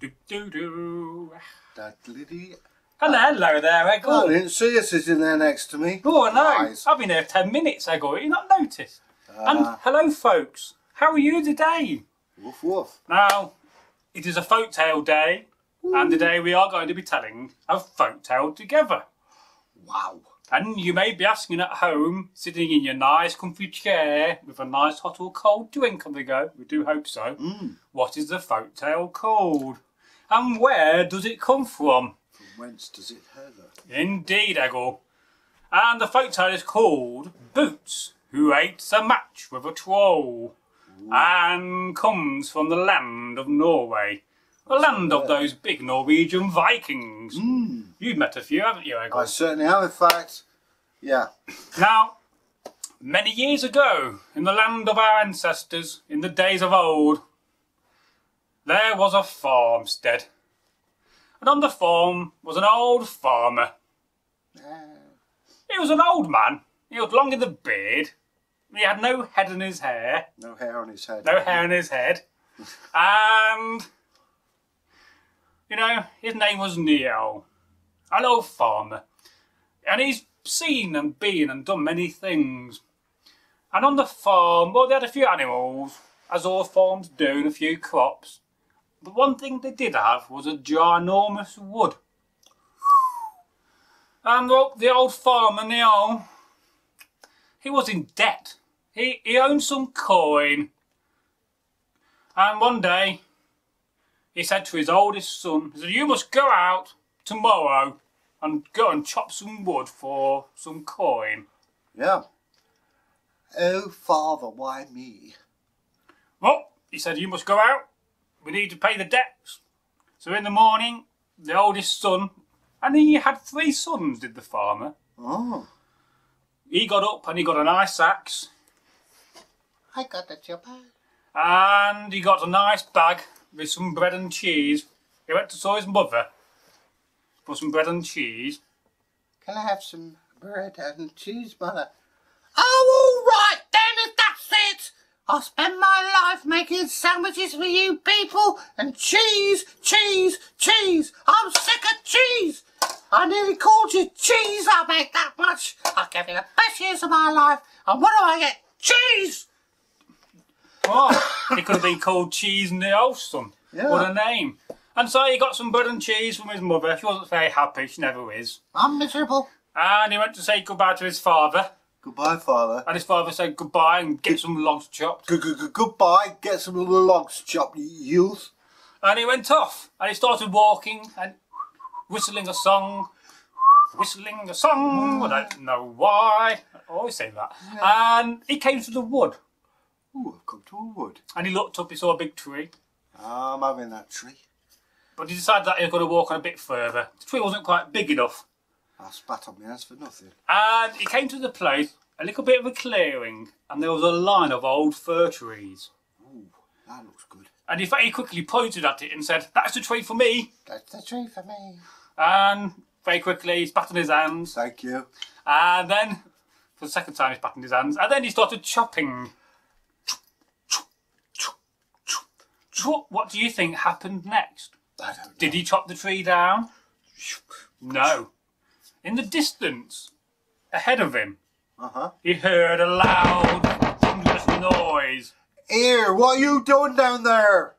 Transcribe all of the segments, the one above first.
Do do do. Daddly. Hello there, Egil. I didn't see you sitting there next to me. Oh, I know. Nice. I've been here 10 minutes, Egil. You not noticed? And hello, folks. How are you today? Woof woof. Now, it is a folktale day, and today we are going to be telling a folktale together. Wow. And you may be asking at home, sitting in your nice comfy chair with a nice hot or cold drink on the go, we do hope so, what is the folktale called? And where does it come from? From whence does it hither? Indeed, Egil. And the folktale is called Boots Who Ate a Match with a Troll. And comes from the land of Norway. The land of those big Norwegian Vikings. You've met a few, haven't you, Egil? I certainly have, in fact. Yeah. Now, many years ago, in the land of our ancestors, in the days of old, there was a farmstead. And on the farm was an old farmer. He was an old man. He was long in the beard. He had no head in his hair. No hair on his head. No hair on his head. And, you know, his name was Neil. An old farmer. And he's seen and been and done many things. And on the farm, well, they had a few animals, as all farms do, and a few crops. But one thing they did have was a ginormous wood. And well, the old farmer, Neil, he was in debt. He owned some coin. And one day, he said to his oldest son, he said, "You must go out tomorrow and go and chop some wood for some coin." Yeah. Oh, father, why me? Well, he said, "You must go out. We need to pay the debts." So in the morning, the oldest son, and he had 3 sons, did the farmer. Oh. He got up and he got a nice axe. I got the chopper. And he got a nice bag with some bread and cheese. He went to saw his mother for some bread and cheese. Can I have some bread and cheese, mother? Oh, all right then, if that's it. I'll spend my life making sandwiches for you people and cheese, cheese, cheese. I'm sick of cheese. I nearly called you cheese. I make that much. I'll give you the best years of my life. And what do I get? Cheese. Oh, he could have been called Cheese Nielsen. Yeah. What a name. And so he got some bread and cheese from his mother. She wasn't very happy. She never is. I'm miserable. And he went to say goodbye to his father. Goodbye, father. And his father said goodbye and get some logs chopped. Goodbye. Get some little logs chopped, youth. And he went off. And he started walking and whistling a song. Whistling a song. I don't know why. I always say that. Yeah. And he came to the wood. Ooh, I've come to a wood. And he looked up, he saw a big tree. I'm having that tree. But he decided that he was going to walk on a bit further. The tree wasn't quite big enough. I spat on my ass for nothing. And he came to the place, a little bit of a clearing, and there was a line of old fir trees. Ooh, that looks good. And he very quickly pointed at it and said, "That's the tree for me." That's the tree for me. And very quickly he spat on his hands. Thank you. And then, for the second time he spat on his hands, and then he started chopping. What do you think happened next? I don't know. Did he chop the tree down? No. In the distance, ahead of him, he heard a loud, thunderous noise. Here, what are you doing down there?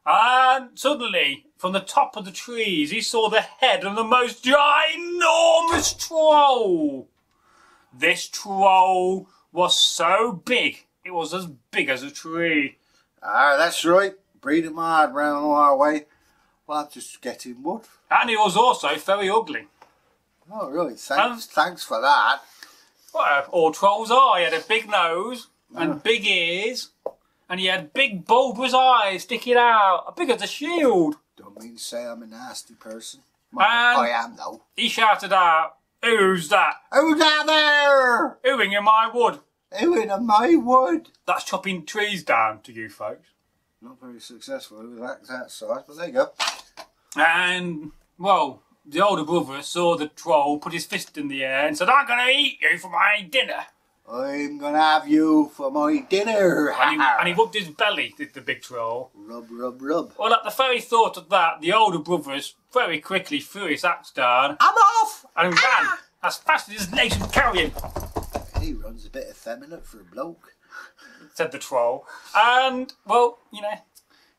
And suddenly, from the top of the trees, he saw the head of the most ginormous troll. This troll was so big, it was as big as a tree. Ah, that's right. Breathing my heart round our way. Well, I'm just getting wood. And he was also very ugly. Oh, really? Thanks for that. Well, all trolls are. He had a big nose and big ears. And he had big bulbous eyes sticking out, big as a shield. Don't mean to say I'm a nasty person. And I am, though. He shouted out, "Who's that? Who's out there? Whoing in my wood?" Who in my wood? That's chopping trees down to you folks. Not very successful with that size, but there you go. And, well, the older brother saw the troll put his fist in the air and said, "I'm going to eat you for my dinner." I'm gonna have you for my dinner. And he rubbed his belly, did the big troll. Rub, rub, rub. Well, at the very thought of that, the older brothers very quickly threw his axe down. I'm off! And ran as fast as his legs would carry him. He runs a bit effeminate for a bloke, said the troll. And, well, you know,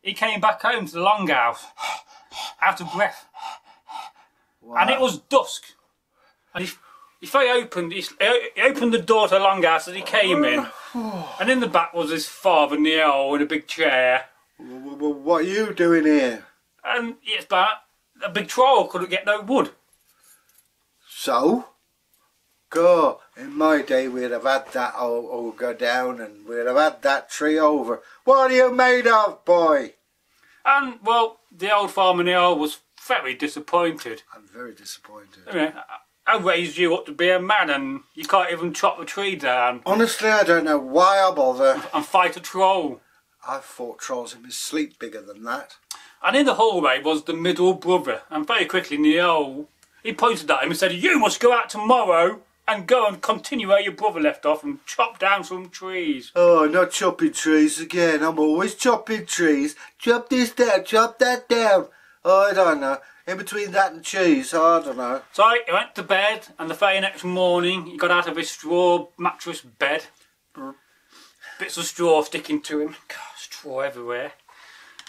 he came back home to the longhouse, out of breath. Wow. And it was dusk. And he opened the door to the longhouse as he came in. And in the back was his father, Neil, in a big chair. What are you doing here? And it's back. A big troll couldn't get no wood. So? Go. In my day we'd have had that all go down and we'd have had that tree over. What are you made of, boy? And, well, the old farmer Neil was very disappointed. I'm very disappointed. You know, I raised you up to be a man and you can't even chop the tree down. Honestly, I don't know why I bother. And fight a troll. I've fought trolls in my sleep bigger than that. And in the hallway was the middle brother. And very quickly Neil, he pointed at him and said, "You must go out tomorrow and go and continue where your brother left off and chop down some trees." Oh, not chopping trees again. I'm always chopping trees. Chop this down, chop that down. Oh, I don't know. In between that and cheese, I don't know. So he went to bed, and the very next morning he got out of his straw mattress bed. Bits of straw sticking to him. God, straw everywhere.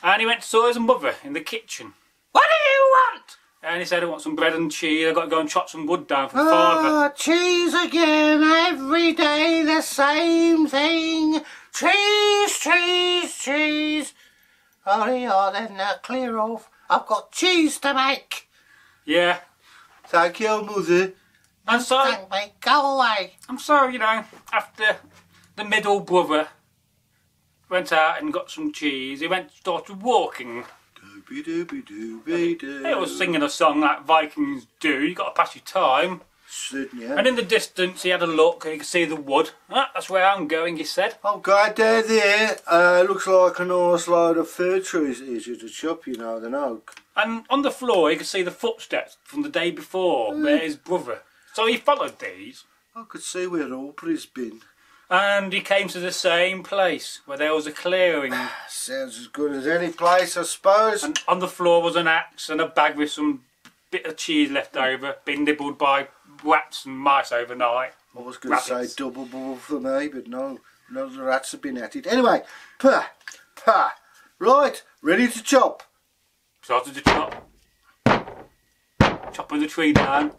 And he went to saw his mother in the kitchen. "What do you want?" And he said, "I want some bread and cheese. I've got to go and chop some wood down for father." Cheese again, every day the same thing. Cheese, cheese, cheese. Hurry on then, clear off. I've got cheese to make. Yeah. Thank you, mother. And so, Thank me, go away. And so, you know, after the middle brother went out and got some cheese, he started walking. Doobie doobie doobie doo. He was singing a song like Vikings do. You got to pass your time. Yeah. And in the distance, he had a look and he could see the wood. "Ah, that's where I'm going," he said. Oh, God, there. Looks like a nice load of fir trees. Easy to chop, you know, than oak. And on the floor, he could see the footsteps from the day before, where his brother. So he followed these. I could see where Aubrey's been. And he came to the same place, where there was a clearing. Sounds as good as any place, I suppose. And on the floor was an axe and a bag with some bit of cheese left over, being nibbled by rats and mice overnight. I was going to say double bubble for me, but no, none of the rats have been at it. Anyway, right, ready to chop. Started to chop. Chopping the tree down.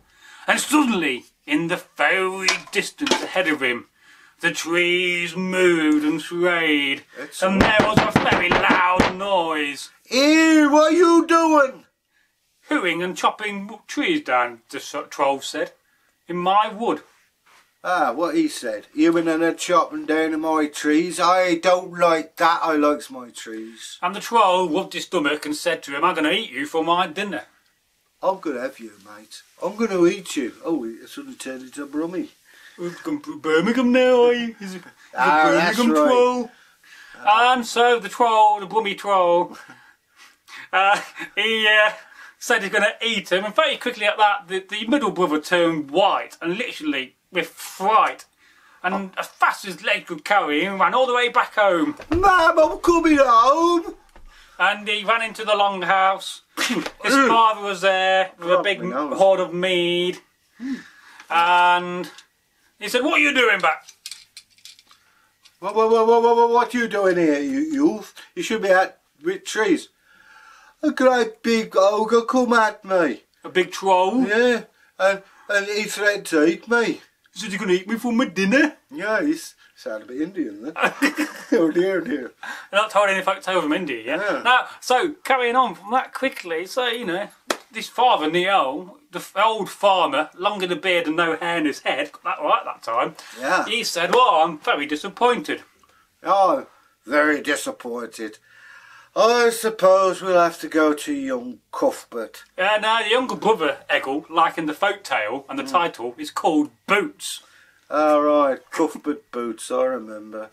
And suddenly, in the very distance ahead of him, the trees moved and swayed. And there was a very loud noise. Ew, what are you doing? Hooing and chopping trees down, the troll said. In my wood. Ah, what he said. You and a chopping down my trees. I don't like that. I likes my trees. And the troll rubbed his stomach and said to him, "I'm going to eat you for my dinner." I'm going to have you, mate. I'm going to eat you. Oh, it suddenly turned into a brummie. We've come to Birmingham now, are you? He's a Birmingham right. troll. And so the troll, the brummy troll, he said he's going to eat him. And very quickly at that, the middle brother turned white and literally with fright. And as fast as his legs could carry him, ran all the way back home. "Mum, I'm coming home." And he ran into the longhouse. His father was there with a big hoard of mead. And he said, "What are you doing back?" What you doing here, you youth? You should be out with trees. A great big ogre come at me. A big troll? Yeah, and he threatened to eat me. He said, "You're going to eat me for my dinner?" Yeah, he's sound a bit Indian then. Oh dear, dear. They're not told any folk tales from India, yeah? Now, so, carrying on from that quickly, so, you know, this father, Neil, the old farmer, long in the beard and no hair in his head, got that right that time, Yeah. he said, "Well, I'm very disappointed." Oh, very disappointed. I suppose we'll have to go to young Cuthbert. Now, the younger brother, Egil, like in the folk tale, and the title, is called Boots. All right, Cuthbert Boots, I remember.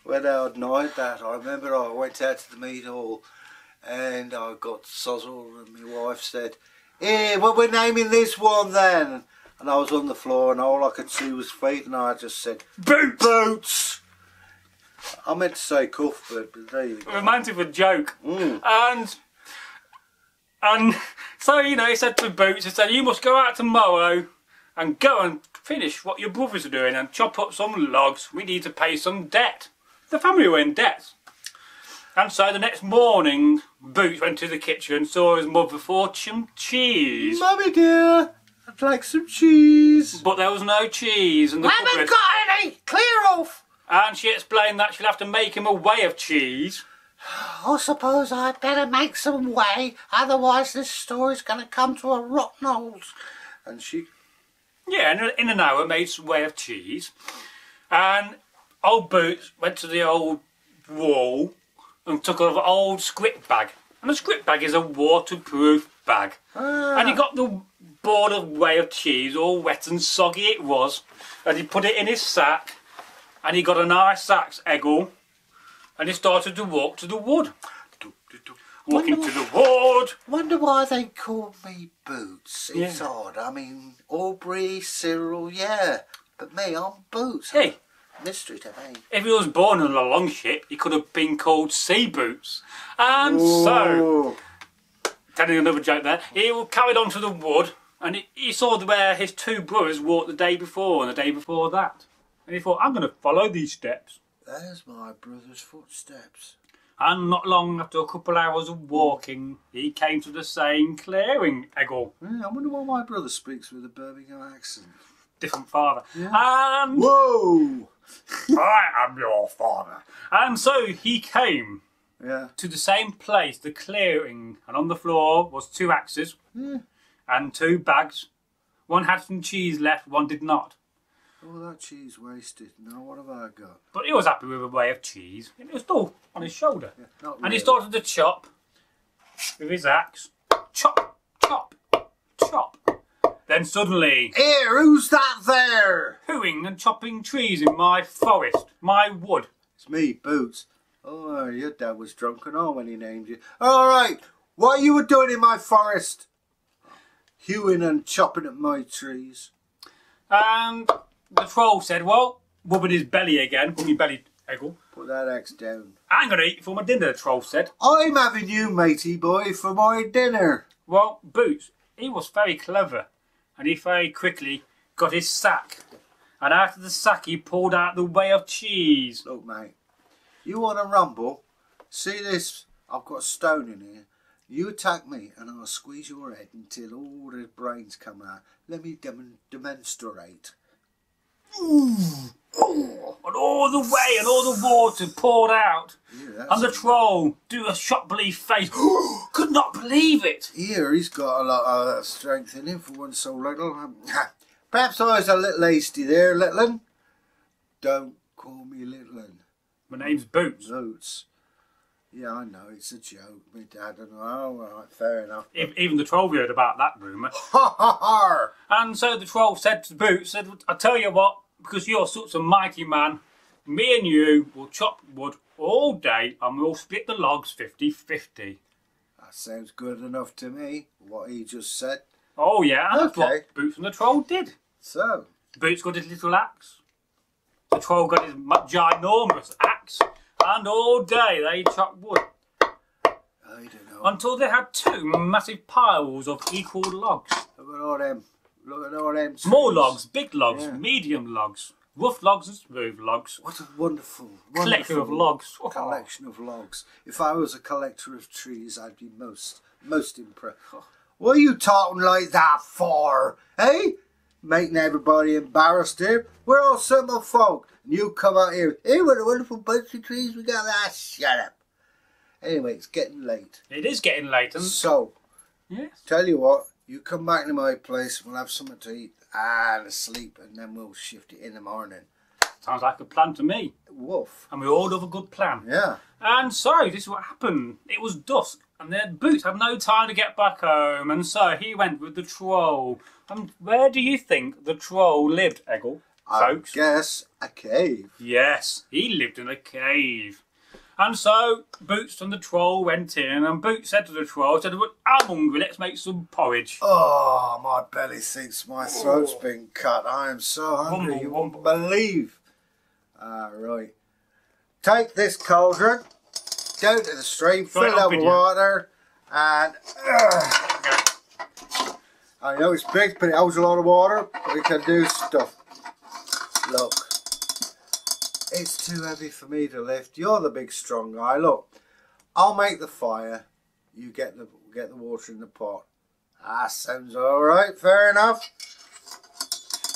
When I'd night that, I remember I went out to the mead hall and I got sozzled and my wife said, "Hey, what we're naming this one then?" and I was on the floor, and all I could see was feet, and I just said, Boots! Boots! I meant to say Cuthbert, but there you go. Romantic a joke. And so, you know, he said to Boots, he said, you must go out tomorrow and go and finish what your brothers are doing and chop up some logs. We need to pay some debt. The family were in debt. And so the next morning, Boots went to the kitchen and saw his mother for some cheese. Mummy dear, I'd like some cheese. But there was no cheese in the I haven't cupboard. got any! Clear off! And she explained that she'll have to make him a whey of cheese. I suppose I'd better make some whey, otherwise this story's going to come to a rotten halt. And she... Yeah, in an hour made some whey of cheese. And old Boots went to the old wall and took an old script bag. And a script bag is a waterproof bag. And he got the board of whey of cheese, all wet and soggy it was. And he put it in his sack. And he got a nice axe, Egil. And he started to walk to the wood. Walking to the wood. Wonder why they call me Boots. It's Yeah. odd. I mean, Aubrey, Cyril, yeah. But me, I'm Boots. Hey, Mystery to me. if he was born on a long ship, he could have been called Sea Boots. And so, telling another joke there, he carried on to the wood and he saw where his two brothers walked the day before and the day before that. And he thought, I'm going to follow these steps. There's my brother's footsteps. And not long after a couple hours of walking, he came to the same clearing, Egil. Yeah, I wonder why my brother speaks with a Birmingham accent. Different father. Yeah. And Whoa! I am your father. And so he came Yeah. to the same place, the clearing, and on the floor was 2 axes and 2 bags. One had some cheese left, one did not. Oh, that cheese wasted. Now what have I got? But he was happy with a whey of cheese. It was still on his shoulder. Yeah, not And he really. started to chop with his axe. Chop, chop, chop. Then suddenly, Here, who's that there? hooing and chopping trees in my forest, my wood. It's me, Boots. Oh, your dad was drunk and all when he named you. All right, what you were doing in my forest? Hewing and chopping at my trees. And the troll said, well, rubbing his belly again, rubbing your belly, Egil. Put that axe down. I'm going to eat for my dinner, the troll said. I'm having you, matey boy, for my dinner. Well, Boots, he was very clever, and he very quickly got his sack. And out of the sack he pulled out the whey of cheese. Look, mate, you want to rumble? See this? I've got a stone in here. You attack me and I'll squeeze your head until all the brains come out. Let me demonstrate. And all the whey and all the water poured out. Yeah, And the troll, do a shock-belief face, could not believe it. Here, he's got a lot of strength in him for one so little. Perhaps I was a little hasty there, little 'un. Don't call me little 'un. My name's Boots. Boots. Yeah, I know, it's a joke. My dad and all right, fair enough. Even the troll heard about that rumour. Ha ha ha! And so the troll said to Boots, said, I tell you what, because you're such a mighty man, me and you will chop wood all day and we'll split the logs 50-50. That sounds good enough to me, what he just said. Oh yeah, and that's Okay. what Boots and the troll did. So, Boots got his little axe. The troll got his ginormous axe. And all day they chopped wood. I don't know. Until they had 2 massive piles of equal logs. Look at all them. Look at all them. Small trees. logs, big logs, Yeah. medium logs, rough logs and smooth logs. What a wonderful, Collection of wonderful logs. collection of logs. If I was a collector of trees, I'd be most impressed. What are you talking like that for? Eh? Making everybody embarrassed here. We're all simple folk. And you come out here. Hey, what a wonderful bunch of trees we got. Ah, shut up. Anyway, it's getting late. It is getting late, and So, yes. tell you what, you come back to my place, we'll have something to eat and sleep, and then we'll shift it in the morning. Sounds like a plan to me. Woof. And we all have a good plan. Yeah. And so, this is what happened. It was dusk, and their Boots had no time to get back home, and so he went with the troll. And where do you think the troll lived, Egil? I Folks? guess a cave. Yes, he lived in a cave. And so Boots and the Troll went in, and Boots said to the Troll, said, "Well, I'm hungry, let's make some porridge." Oh, my belly thinks my throat's been cut. I am so hungry, you won't believe. Right. Take this cauldron, go to the stream, fill it up with water, and... I know it's big, but it holds a lot of water, but it can do stuff. Look. It's too heavy for me to lift. You're the big strong guy. Look, I'll make the fire. You get the water in the pot. Sounds all right. Fair enough.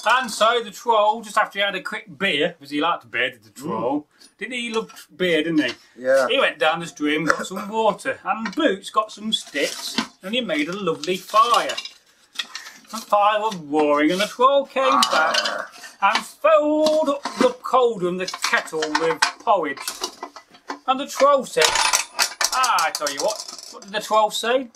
And so the Troll, just after he had a quick beer, because he liked beer, did the Troll. Didn't he love beer, didn't he? Yeah. He went down the stream, got some water, and Boots got some sticks, and he made a lovely fire. The fire was roaring, and the Troll came back and filled up the cauldron, the kettle, with porridge. And the Troll said, I tell you what did the Troll say?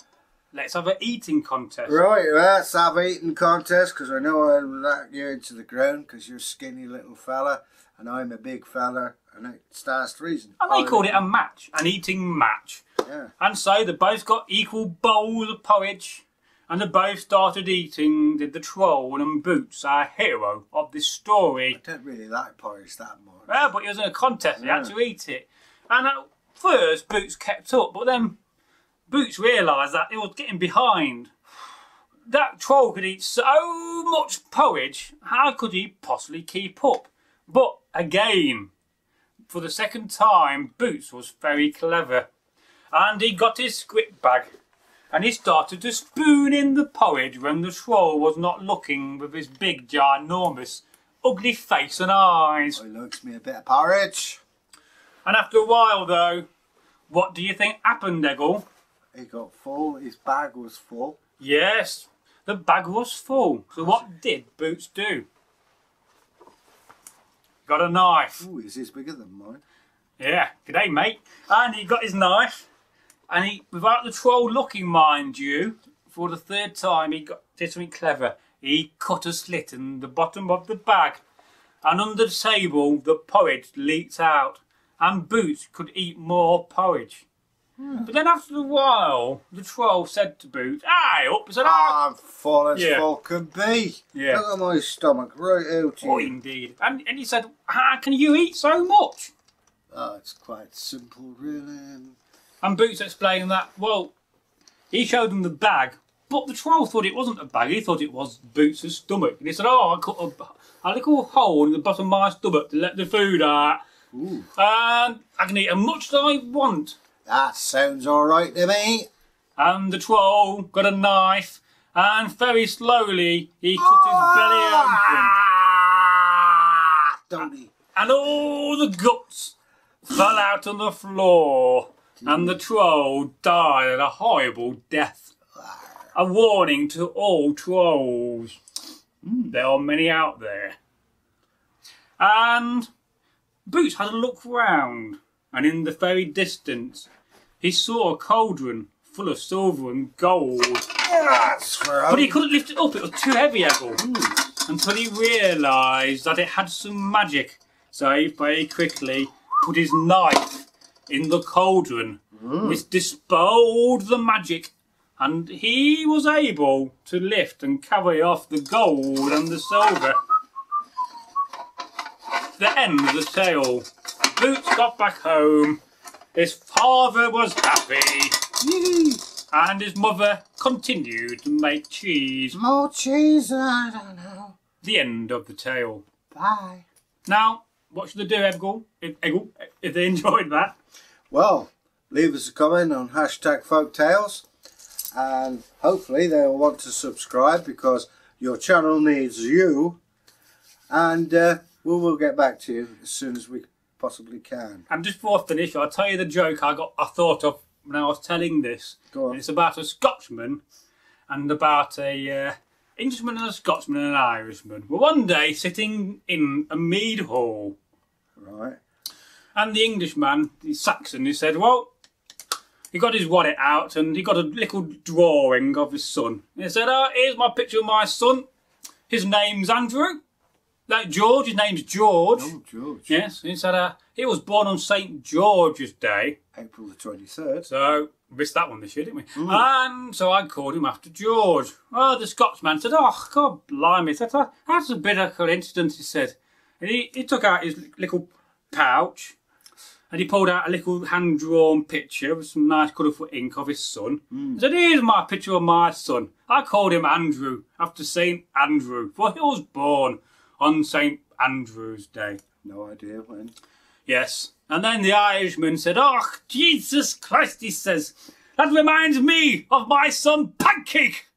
Let's have an eating contest. Right, let's have an eating contest, because I know I'll knock you into the ground, because you're a skinny little fella, and I'm a big fella, and it stands to reason. And they called it a match, an eating match. Yeah. And so they both got equal bowls of porridge, and they both started eating, did the Troll and Boots, our hero of this story. I don't really like porridge that much. Well, but he was in a contest, he had to eat it. And at first, Boots kept up, but then Boots realised that he was getting behind. That Troll could eat so much porridge, how could he possibly keep up? But again, for the second time, Boots was very clever. And he got his script bag, and he started to spoon in the porridge when the Troll was not looking with his big, ginormous, ugly face and eyes. He likes me a bit of porridge. And after a while, though, what do you think happened, Egil? He got full, his bag was full. Yes, the bag was full. So what did Boots do? Got a knife. Ooh, is this bigger than mine? Yeah, g'day mate. And he got his knife, and he, without the Troll looking, mind you, for the third time did something clever. He cut a slit in the bottom of the bag, and under the table the porridge leaked out, and Boots could eat more porridge. But then after a while, the Troll said to Boots, "Aye, up!" He said, I'm full as full can be. Yeah. Look at my stomach, right out here. Oh, indeed. And he said, "How can you eat so much?" Oh, it's quite simple, really. And Boots explained that, well, he showed him the bag, but the Troll thought it wasn't a bag, he thought it was Boots' stomach. And he said, "Oh, I cut a little hole in the bottom of my stomach to let the food out. Ooh. And I can eat as much as I want." That sounds alright to me. And the Troll got a knife, and very slowly he cut his belly open. Don't he? And all the guts fell out on the floor, and the Troll died a horrible death. A warning to all trolls. There are many out there. And Boots had a look round, and in the very distance he saw a cauldron full of silver and gold. But he couldn't lift it up, it was too heavy, Egil. Until he realised that it had some magic. So he very quickly put his knife in the cauldron, which dispelled the magic, and he was able to lift and carry off the gold and the silver. The end of the tale. Boots got back home. His father was happy, and his mother continued to make cheese. More cheese? I don't know. The end of the tale. Bye. Now, what should they do, Egil? If they enjoyed that? Well, leave us a comment on #Folktales, and hopefully they'll want to subscribe because your channel needs you, and we will get back to you as soon as we possibly can. And just before I finish, I'll tell you the joke I thought of when I was telling this. Go on. It's about a Scotsman and about a Englishman and a Scotsman and an Irishman. Well, one day sitting in a mead hall, Right. and the Englishman, the Saxon, he said, well, he got his wallet out and he got a little drawing of his son. And he said, "Oh, here's my picture of my son. His name's Andrew." Like George, his name's George. Oh, George. Yes, he was born on St. George's Day. April the 23rd. So, we missed that one this year, didn't we? And so I called him after George. Oh, the Scotsman said, oh, God blimey, that's a bit of a coincidence, he said. And he took out his little pouch and he pulled out a little hand-drawn picture with some nice colourful ink of his son. He said, here's my picture of my son. I called him Andrew after St. Andrew, for he was born on St. Andrew's Day. No idea when. Yes. And then the Irishman said, oh, Jesus Christ, he says, that reminds me of my son Pancake.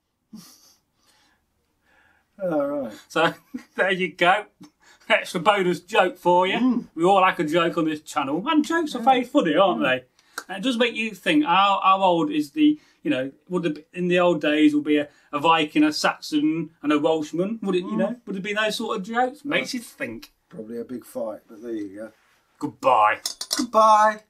All right. So, there you go. Extra bonus joke for you. We all like a joke on this channel. And jokes are very funny, aren't they? And it does make you think, how old is the, in the old days would be a Viking, a Saxon and a Welshman? Would it, would it be those sort of jokes? Makes you think. Probably a big fight, but there you go. Goodbye. Goodbye.